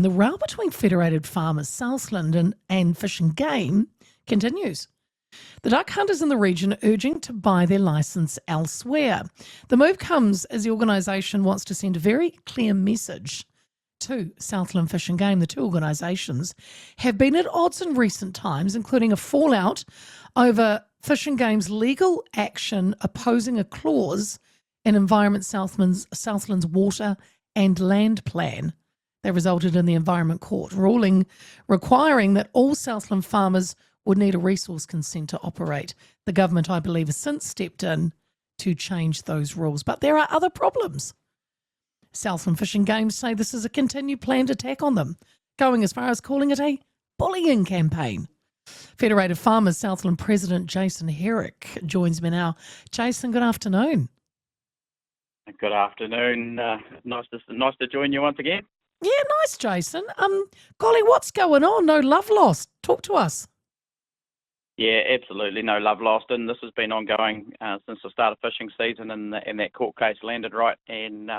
the row between Federated farmers Southland and Fish and Game continues. The duck hunters in the region are urging to buy their licence elsewhere. The move comes as the organisation wants to send a very clear message to Southland Fish and Game. The two organisations have been at odds in recent times, including a fallout over Fish and Game's legal action opposing a clause in Environment Southland's water and land plan that resulted in the Environment Court ruling requiring that all Southland farmers would need a resource consent to operate. The government, I believe, has since stepped in to change those rules. But there are other problems. Southland Fish and Game say this is a continued planned attack on them, going as far as calling it a bullying campaign. Federated Farmers Southland President Jason Herrick joins me now. Jason, good afternoon. Good afternoon. Nice to join you once again. Yeah, nice, Jason. Golly, what's going on? No love lost. Talk to us. Yeah, absolutely no love lost, and this has been ongoing since the start of fishing season, and that court case landed right, and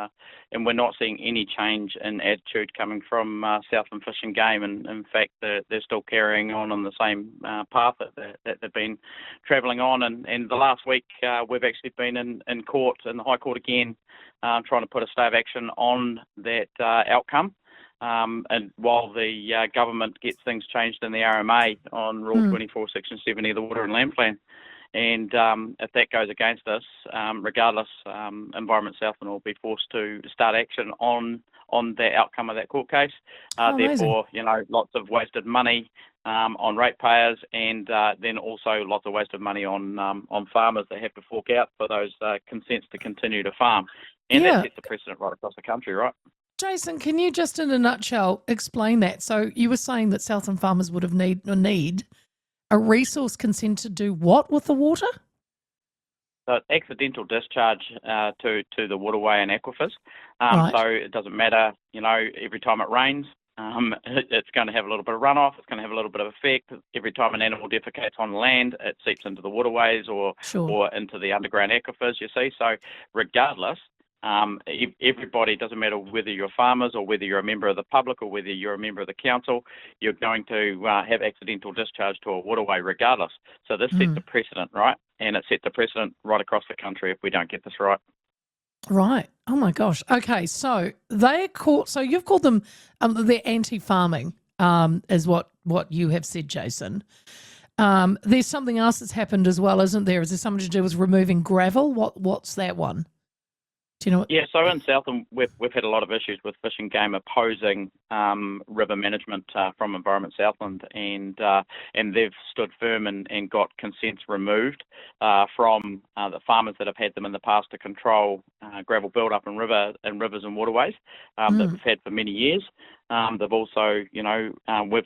we're not seeing any change in attitude coming from Southland Fish and Game, and in fact they're still carrying on the same path that they've been travelling on, and the last week we've actually been in court, in the High Court again, trying to put a stay of action on that outcome. And while the government gets things changed in the RMA on Rule 24, Section 70 of the Water and Land Plan, and if that goes against us, regardless, Environment Southland will be forced to start action on the outcome of that court case. Therefore, lots of wasted money on ratepayers, and then also lots of wasted money on farmers that have to fork out for those consents to continue to farm, and that sets a precedent right across the country, right? Jason, can you just in a nutshell explain that? So you were saying that Southland farmers would have need a resource consent to do what with the water? So accidental discharge to the waterway and aquifers. Right. So it doesn't matter, every time it rains, it's going to have a little bit of runoff. It's going to have a little bit of effect. Every time an animal defecates on land, it seeps into the waterways or into the underground aquifers, you see. So regardless, everybody, doesn't matter whether you're farmers or whether you're a member of the public or whether you're a member of the council, you're going to have accidental discharge to a waterway regardless. So this sets a precedent, right? And it sets a precedent right across the country if we don't get this right. Right. Oh my gosh. Okay. So so you've called them, they're anti-farming, is what you have said, Jason. There's something else that's happened as well, isn't there? Is there something to do with removing gravel? What's that one? Do you know what? Yeah, so in Southland, we've had a lot of issues with Fish and Game opposing river management from Environment Southland, and they've stood firm and got consents removed from the farmers that have had them in the past to control gravel build-up in rivers and waterways that we've had for many years. They've also,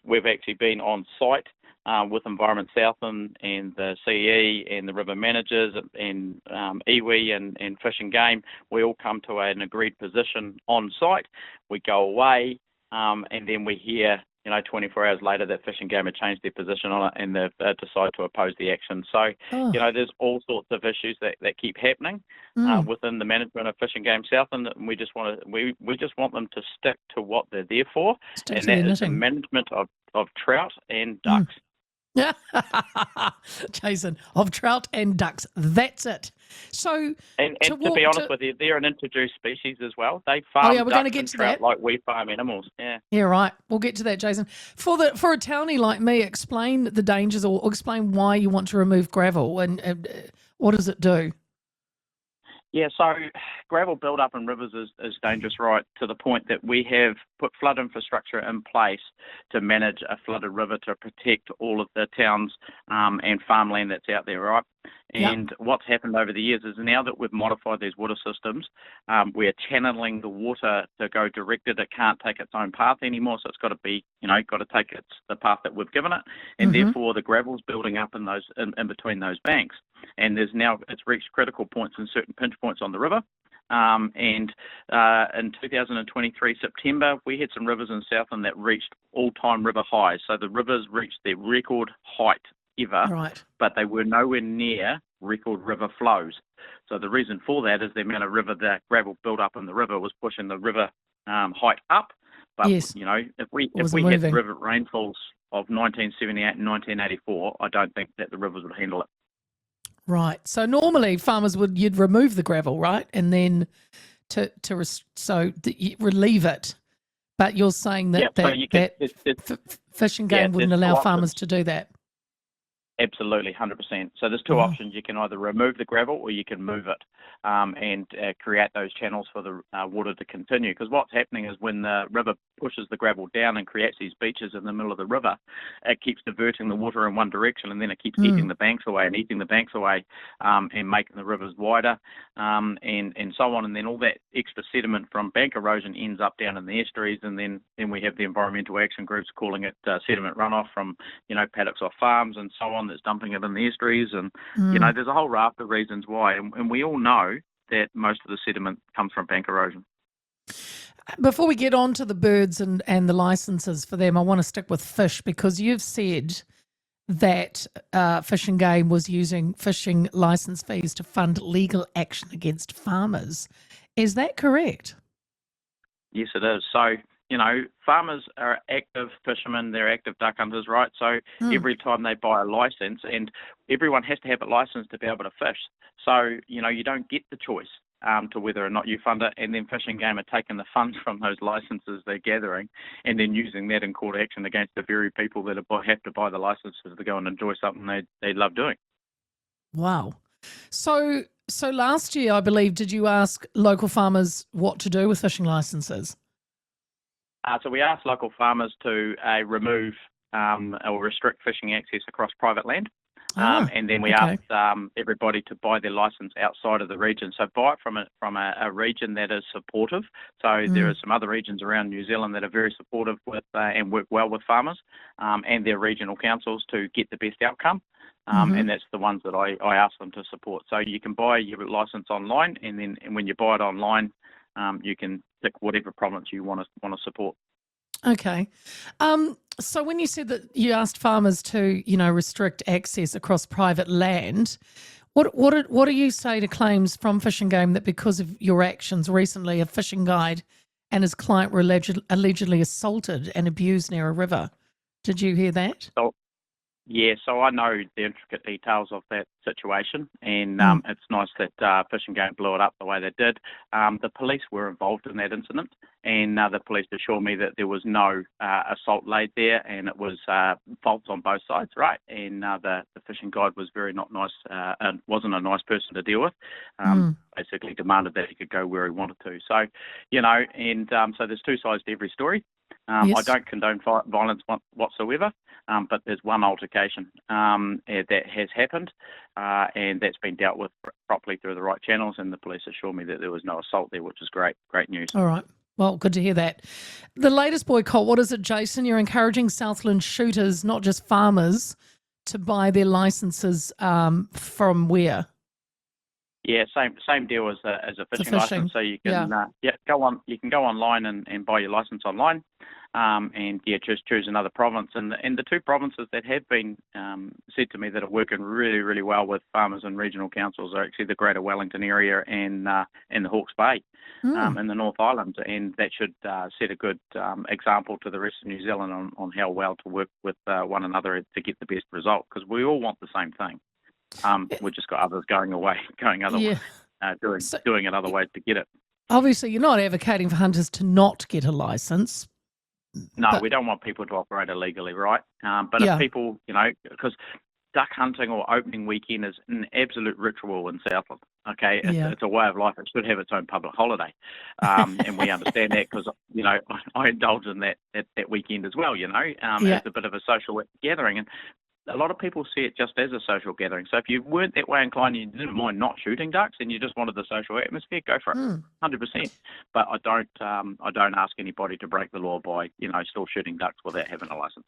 we've actually been on site with Environment Southland and the CE and the river managers and iwi and Fish and Game. We all come to an agreed position on site. We go away and then we hear, 24 hours later that Fish and Game have changed their position on it and they've decided to oppose the action. So, there's all sorts of issues that keep happening within the management of Fish and Game Southland, and we just want them to stick to what they're there for, and that is the management of trout and ducks. Jason, of trout and ducks. That's it. So, and to be honest with you, they're an introduced species as well. They farm ducks and trout like we farm animals. Yeah, right. We'll get to that, Jason. For a townie like me, explain the dangers or explain why you want to remove gravel and what does it do? Yeah, so gravel build-up in rivers is dangerous, right, to the point that we have put flood infrastructure in place to manage a flooded river to protect all of the towns and farmland that's out there, right? And what's happened over the years is now that we've modified these water systems, we're channeling the water to go directed. It can't take its own path anymore, so it's got to be, got to take the path that we've given it, and therefore the gravel's building up in those in between those banks. And it's reached critical points in certain pinch points on the river. And in 2023 September, we had some rivers in Southland that reached all-time river highs. So the rivers reached their record height ever, but they were nowhere near record river flows. So the reason for that is the amount of gravel built up in the river was pushing the river height up, But, Yes. if we Wasn't had moving. river rainfalls of 1978 and 1984, I don't think that the rivers would handle it. Right. So normally farmers you'd remove the gravel, right? And then relieve it. But you're saying Yeah, that so you could, Fish and yeah, Game there's wouldn't two allow options. farmers to do that. Absolutely, 100%. So there's two Oh. options. You can either remove the gravel or you can move it and create those channels for the water to continue. Because what's happening is when the river pushes the gravel down and creates these beaches in the middle of the river, it keeps diverting the water in one direction, and then it keeps eating the banks away and eating the banks away and making the rivers wider and so on. And then all that extra sediment from bank erosion ends up down in the estuaries, and then we have the environmental action groups calling it sediment runoff from, paddocks off farms and so on, that's dumping it in the estuaries. And, there's a whole raft of reasons why. And we all know that most of the sediment comes from bank erosion. Before we get on to the birds and the licenses for them, I want to stick with fish, because you've said that Fish and Game was using fishing license fees to fund legal action against farmers. Is that correct? Yes, it is. So, farmers are active fishermen, they're active duck hunters, right? So every time they buy a license, and everyone has to have a license to be able to fish. So, you don't get the choice to whether or not you fund it, and then Fish and Game are taking the funds from those licenses they're gathering and then using that in court action against the very people that have to buy the licenses to go and enjoy something they love doing. Wow. So last year, I believe, did you ask local farmers what to do with fishing licenses? So we asked local farmers to remove or restrict fishing access across private land. And then we asked everybody to buy their license outside of the region. So buy it from a region that is supportive. So there are some other regions around New Zealand that are very supportive with and work well with farmers and their regional councils to get the best outcome. And that's the ones that I asked them to support. So you can buy your license online, and when you buy it online, you can pick whatever province you want to support. Okay. So when you said that you asked farmers to, restrict access across private land, what do you say to claims from Fish and Game that because of your actions recently, a fishing guide and his client were allegedly assaulted and abused near a river? Did you hear that? So I know the intricate details of that situation, and it's nice that Fish and Game blew it up the way they did. The police were involved in that incident, and the police assured me that there was no assault laid there, and it was faults on both sides, right? And the fishing guide was very not nice and wasn't a nice person to deal with. Basically demanded that he could go where he wanted to. So, so there's two sides to every story. Yes. I don't condone violence whatsoever, but there's one altercation that has happened, and that's been dealt with properly through the right channels, and the police assure me that there was no assault there, which is great news. All right. Well, good to hear that. The latest boycott, what is it, Jason? You're encouraging Southland shooters, not just farmers, to buy their licenses from where? Yeah, same deal as a fishing license. So you can you can go online and buy your license online, and just choose another province. And the two provinces that have been said to me that are working really, really well with farmers and regional councils are actually the Greater Wellington area and the Hawke's Bay in the North Island, and that should set a good example to the rest of New Zealand on how well to work with one another to get the best result, because we all want the same thing. We've just got others going other ways, doing it other ways to get it. Obviously, you're not advocating for hunters to not get a license. No, we don't want people to operate illegally, right? But if people, because duck hunting or opening weekend is an absolute ritual in Southland. Okay, it's a way of life. It should have its own public holiday, and we understand that because I indulge in that weekend as well. It's a bit of a social gathering, and a lot of people see it just as a social gathering. So if you weren't that way inclined and you didn't mind not shooting ducks and you just wanted the social atmosphere, go for it, 100%. But I don't ask anybody to break the law by still shooting ducks without having a license.